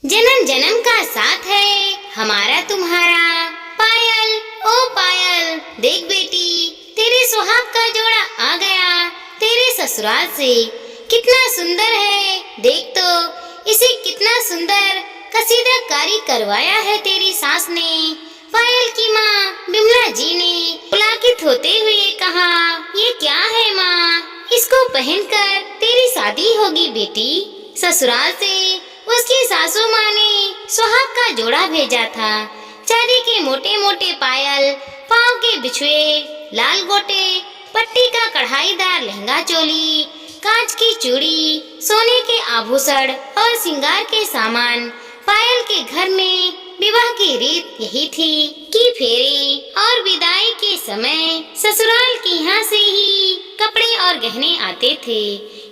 जन्म जन्म का साथ है हमारा तुम्हारा। पायल ओ पायल, देख बेटी तेरे सुहाग का जोड़ा आ गया तेरे ससुराल से। कितना सुंदर है, देख तो इसे कितना सुंदर कसीदाकारी करवाया है तेरी सास ने। पायल की माँ बिमला जी ने पुलकित होते हुए कहा, ये क्या है माँ, इसको पहनकर तेरी शादी होगी बेटी। ससुराल से उसकी सासू माँ ने सुहाग का जोड़ा भेजा था। चांदी के मोटे मोटे पायल, पाँव के बिछुए, लाल गोटे, पट्टी का कढ़ाईदार लहंगा चोली, कांच की चूड़ी, सोने के आभूषण और श्रृंगार के सामान। पायल के घर में विवाह की रीत यही थी कि फेरे और विदाई के समय ससुराल के यहाँ से ही कपड़े और गहने आते थे।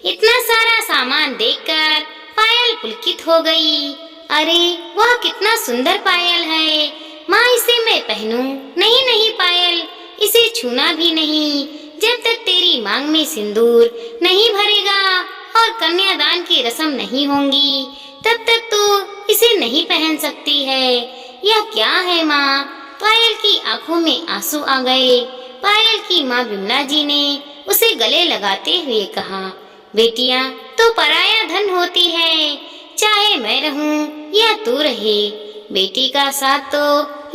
इतना सारा सामान देखकर पायल पुलकित हो गई। अरे वह कितना सुंदर पायल है, माँ इसे मैं पहनूं। नहीं नहीं पायल, इसे छूना भी नहीं। जब तक तेरी मांग में सिंदूर नहीं भरेगा और कन्यादान की रस्म नहीं होंगी तब तक तू इसे नहीं पहन सकती है। यह क्या है माँ? पायल की आंखों में आंसू आ गए। पायल की माँ बिमला जी ने उसे गले लगाते हुए कहा, बेटियां तो पराया धन होती है, चाहे मैं रहूं या तू रहे, बेटी का साथ तो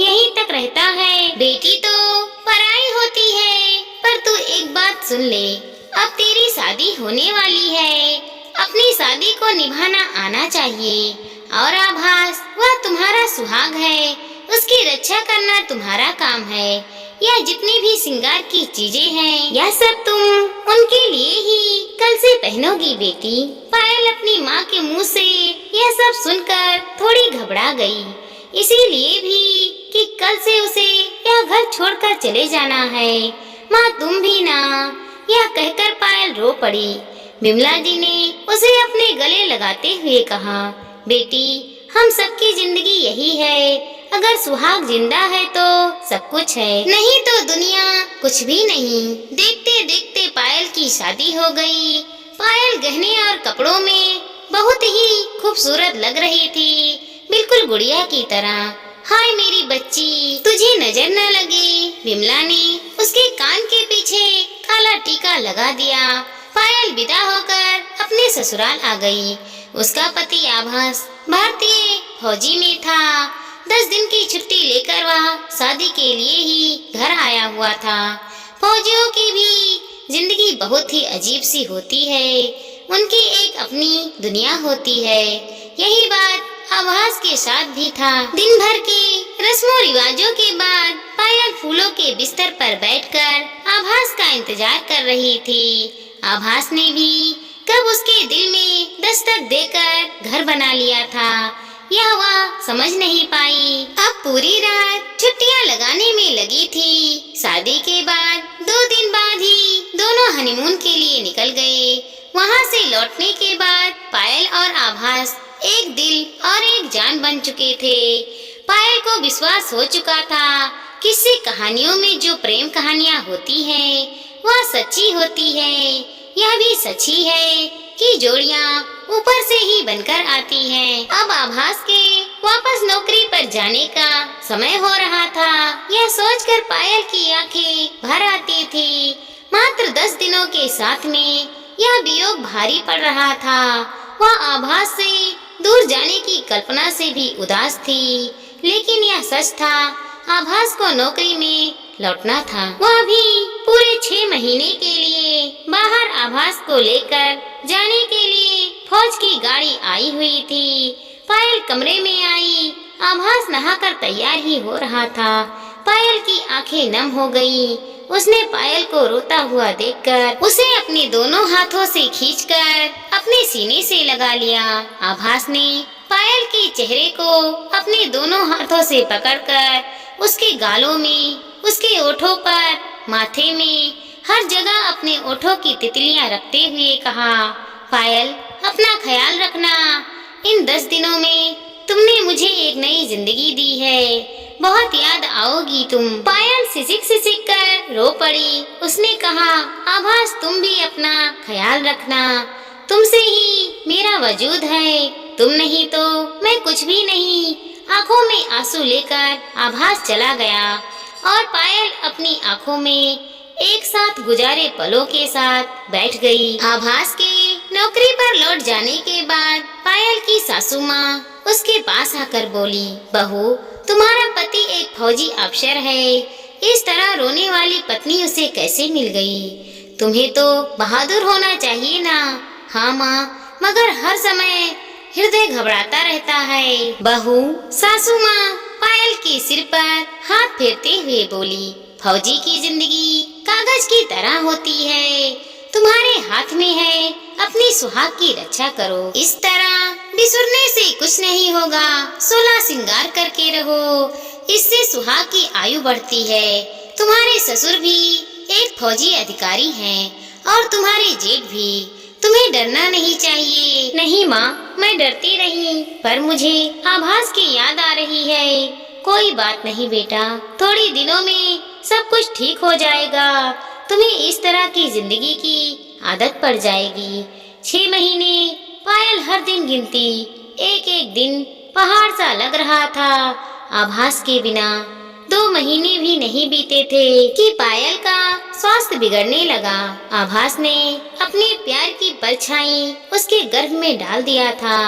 यहीं तक रहता है। बेटी तो पराई होती है, पर तू एक बात सुन ले, अब तेरी शादी होने वाली है, अपनी शादी को निभाना आना चाहिए। और आभास वह तुम्हारा सुहाग है, उसकी रक्षा करना तुम्हारा काम है। यह जितनी भी श्रृंगार की चीजें हैं, यह सब तुम उनके लिए ही कल से पहनोगी बेटी। पायल अपनी माँ के मुंह से यह सब सुनकर थोड़ी घबरा गई, इसीलिए भी कि कल से उसे यह घर छोड़कर चले जाना है। माँ तुम भी ना, यह कहकर पायल रो पड़ी। बिमला जी ने उसे अपने गले लगाते हुए कहा, बेटी हम सबकी जिंदगी यही है, अगर सुहाग जिंदा है तो सब कुछ है, नहीं तो दुनिया कुछ भी नहीं। देखते देखते पायल की शादी हो गई। पायल गहने और कपड़ों में बहुत ही खूबसूरत लग रही थी, बिल्कुल गुड़िया की तरह। हाय मेरी बच्ची, तुझे नजर न लगे। बिमला ने उसके कान के पीछे काला टीका लगा दिया। पायल विदा होकर अपने ससुराल आ गई। उसका पति आभास भारतीय फौजी में था। 10 दिन की छुट्टी लेकर वह शादी के लिए ही घर आया हुआ था। फौजियों की भी जिंदगी बहुत ही अजीब सी होती है, उनकी एक अपनी दुनिया होती है। यही बात आभास के साथ भी था। दिन भर के रस्मों रिवाजों के बाद पायल फूलों के बिस्तर पर बैठकर आभास का इंतजार कर रही थी। आभास ने भी कब उसके दिल में दस्तक देकर घर बना लिया था, यह वह समझ नहीं पाई। अब पूरी रात छुट्टियां लगाने में लगी थी। शादी के बाद 2 दिन बाद ही दोनों हनीमून के लिए निकल गए। वहां से लौटने के बाद पायल और आभास एक दिल और एक जान बन चुके थे। पायल को विश्वास हो चुका था, किसी कहानियों में जो प्रेम कहानियां होती हैं, वह सच्ची होती है। यह भी सच्ची है कि जोड़ियां ऊपर से ही बनकर आती हैं। अब आभास के वापस नौकरी पर जाने का समय हो रहा था। यह सोचकर पायल की आंखें भर आती थी। मात्र 10 दिनों के साथ में यह वियोग भारी पड़ रहा था। वह आभास से दूर जाने की कल्पना से भी उदास थी, लेकिन यह सच था, आभास को नौकरी में लौटना था। वह भी पूरे 6 महीने के लिए बाहर आभास को लेकर जाने के लिए फौज की गाड़ी आई हुई थी। पायल कमरे में आई। आभास नहाकर तैयार ही हो रहा था। पायल की आंखें नम हो गई। उसने पायल को रोता हुआ देखकर उसे अपने दोनों हाथों से खींचकर अपने सीने से लगा लिया। आभास ने पायल के चेहरे को अपने दोनों हाथों से पकड़कर उसके गालों में, उसके ओठों पर, माथे में, हर जगह अपने ओठों की तितलियां रखते हुए कहा, पायल अपना ख्याल रखना। इन 10 दिनों में तुमने मुझे एक नई जिंदगी दी है, बहुत याद आओगी तुम। पायल सिसक सिसक कर रो पड़ी। उसने कहा, आभास तुम भी अपना ख्याल रखना, तुमसे ही मेरा वजूद है, तुम नहीं तो मैं कुछ भी नहीं। आंखों में आंसू लेकर आभास चला गया और पायल अपनी आंखों में एक साथ गुजारे पलों के साथ बैठ गई। आभास के नौकरी पर लौट जाने के बाद पायल की सासू माँ उसके पास आकर बोली, बहू, तुम्हारा पति एक फौजी अफसर है, इस तरह रोने वाली पत्नी उसे कैसे मिल गई? तुम्हें तो बहादुर होना चाहिए ना। हाँ माँ, मगर हर समय हृदय घबराता रहता है। बहू, सासू माँ पायल के सिर पर हाथ फेरते हुए बोली, फौजी की जिंदगी कागज की तरह होती है, तुम्हारे हाथ में है, अपनी सुहाग की रक्षा करो। इस तरह बिसुरने से कुछ नहीं होगा, 16 श्रृंगार करके रहो, इससे सुहाग की आयु बढ़ती है। तुम्हारे ससुर भी एक फौजी अधिकारी हैं और तुम्हारे जेठ भी, तुम्हें डरना नहीं चाहिए। नहीं माँ, मैं डरती रही, पर मुझे आभास की याद आ रही है। कोई बात नहीं बेटा, थोड़ी दिनों में सब कुछ ठीक हो जाएगा, तुम्हें इस तरह की जिंदगी की आदत पड़ जाएगी। 6 महीने पायल हर दिन गिनती, एक एक दिन पहाड़ सा लग रहा था। आभास के बिना 2 महीने भी नहीं बीते थे कि पायल का स्वास्थ्य बिगड़ने लगा। आभास ने अपने प्यार की परछाई उसके गर्भ में डाल दिया था।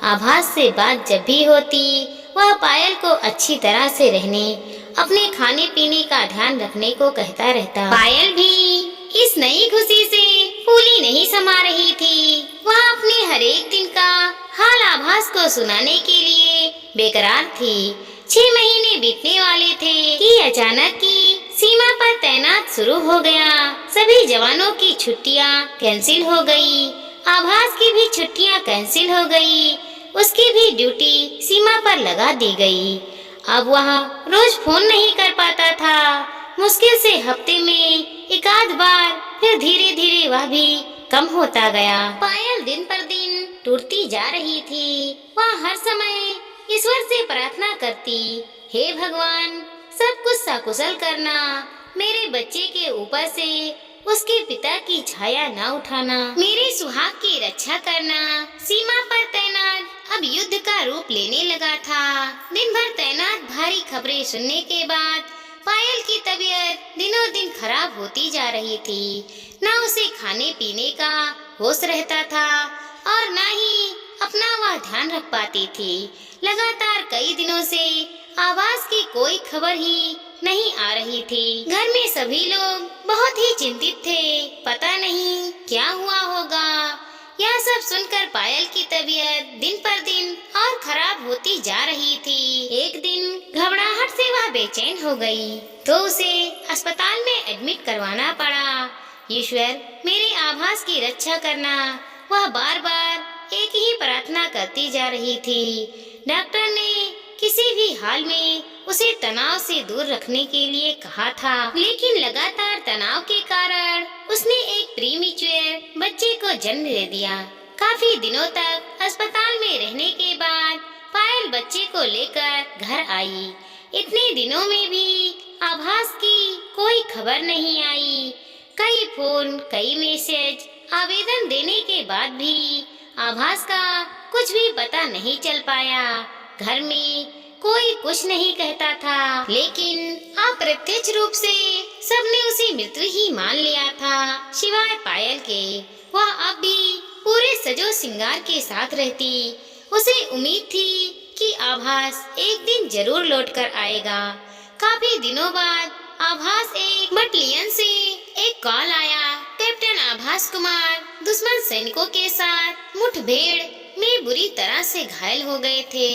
आभास से बात जब भी होती, वह पायल को अच्छी तरह से रहने, अपने खाने पीने का ध्यान रखने को कहता रहता। पायल भी इस नई खुशी से फूली नहीं समा रही थी। वह अपने हर एक दिन का हाल आभास को सुनाने के लिए बेकरार थी। 6 महीने बीतने वाले थे कि अचानक की सीमा पर तैनात शुरू हो गया। सभी जवानों की छुट्टियां कैंसिल हो गई। आभास की भी छुट्टियां कैंसिल हो गई। उसकी भी ड्यूटी सीमा पर लगा दी गई। अब वह रोज फोन नहीं कर पाता था, मुश्किल से हफ्ते में एक आध बार, फिर धीरे धीरे वह भी कम होता गया। पायल दिन पर दिन टूटती जा रही थी। वह हर समय ईश्वर से प्रार्थना करती, हे भगवान, सब कुछ सकुशल करना, मेरे बच्चे के ऊपर से उसके पिता की छाया न उठाना, मेरे सुहाग की रक्षा करना। सीमा पर तैनात अब युद्ध का रूप लेने लगा था। दिन भर तैनात भारी खबरें सुनने के बाद पायल की तबीयत दिनों दिन खराब होती जा रही थी। न उसे खाने पीने का होश रहता था और न ही अपना वह ध्यान रख पाती थी। लगातार कई दिनों से आभास की कोई खबर ही नहीं आ रही थी। घर में सभी लोग बहुत ही चिंतित थे, पता नहीं क्या हुआ होगा। यह सब सुनकर पायल की तबीयत दिन पर दिन और खराब होती जा रही थी। एक दिन घबराहट से वह बेचैन हो गई, तो उसे अस्पताल में एडमिट करवाना पड़ा। ईश्वर, मेरे आभास की रक्षा करना, वह बार बार एक ही प्रार्थना करती जा रही थी। डॉक्टर ने किसी भी हाल में उसे तनाव से दूर रखने के लिए कहा था, लेकिन लगातार तनाव के कारण उसने एक प्रीमेच्योर बच्चे को जन्म दे दिया। काफी दिनों तक अस्पताल में रहने के बाद पायल बच्चे को लेकर घर आई। इतने दिनों में भी आभास की कोई खबर नहीं आई। कई फोन, कई मैसेज, आवेदन देने के बाद भी आभास का कुछ भी पता नहीं चल पाया। घर में कोई कुछ नहीं कहता था, लेकिन अप्रत्यक्ष रूप से सबने उसे मृत्यु ही मान लिया था, सिवाय पायल के। वह अब भी पूरे सजो श्रृंगार के साथ रहती। उसे उम्मीद थी कि आभास एक दिन जरूर लौट कर आएगा। काफी दिनों बाद आभास एक बटालियन से एक कॉल आया। कैप्टन आभास कुमार दुश्मन सैनिकों के साथ मुठभेड़ में बुरी तरह से घायल हो गए थे।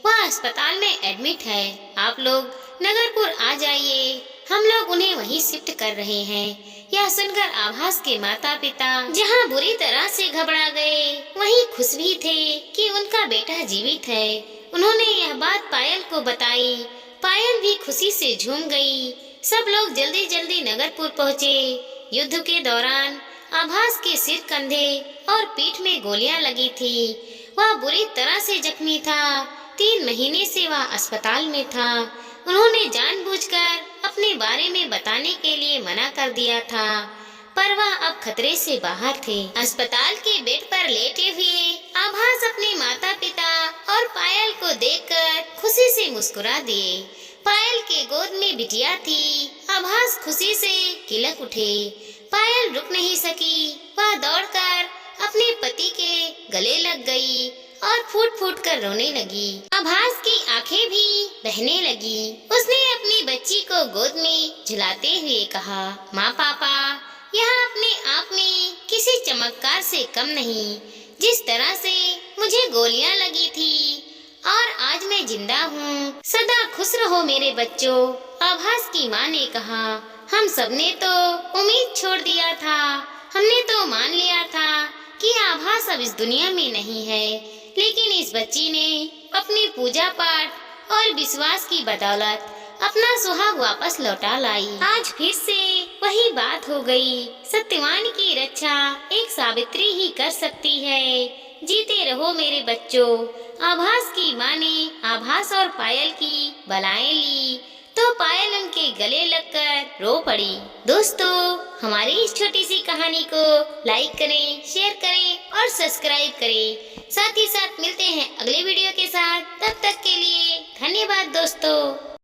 वह अस्पताल में एडमिट है। आप लोग नगरपुर आ जाइए, हम लोग उन्हें वहीं शिफ्ट कर रहे हैं। यह सुनकर आभास के माता पिता जहां बुरी तरह से घबरा गए, वहीं खुश भी थे कि उनका बेटा जीवित है। उन्होंने यह बात पायल को बताई। पायल भी खुशी से झूम गई। सब लोग जल्दी जल्दी नगरपुर पहुँचे। युद्ध के दौरान आभास के सिर, कंधे और पीठ में गोलियां लगी थी। वह बुरी तरह से जख्मी था। 3 महीने से वह अस्पताल में था। उन्होंने जानबूझकर अपने बारे में बताने के लिए मना कर दिया था। पर वह अब खतरे से बाहर थे। अस्पताल के बेड पर लेटे हुए आभास अपने माता पिता और पायल को देखकर खुशी से मुस्कुरा दिए। पायल के गोद में बिटिया थी। आभास खुशी से किलक उठे। पायल रुक नहीं सकी। वह दौड़कर अपने पति के गले लग गई और फूट फूट कर रोने लगी। आभास की आंखें भी बहने लगी। उसने अपनी बच्ची को गोद में झुलाते हुए कहा, माँ पापा, यह अपने आप में किसी चमत्कार से कम नहीं। जिस तरह से मुझे गोलियां लगी थी और आज मैं जिंदा हूँ। सदा खुश रहो मेरे बच्चों। आभास की माँ ने कहा, हम सबने तो उम्मीद छोड़ दिया था। हमने तो मान लिया था कि आभास अब इस दुनिया में नहीं है, लेकिन इस बच्ची ने अपनी पूजा पाठ और विश्वास की बदौलत अपना सुहाग वापस लौटा लाई। आज फिर से वही बात हो गई। सत्यवान की रक्षा एक सावित्री ही कर सकती है। जीते रहो मेरे बच्चों। आभास की माँ ने आभास और पायल की बलाएं ली तो पायल उनके गले लगकर रो पड़ी। दोस्तों, हमारी इस छोटी सी कहानी को लाइक करें, शेयर करें और सब्सक्राइब करें। साथ ही साथ मिलते हैं अगले वीडियो के साथ। तब तक के लिए धन्यवाद दोस्तों।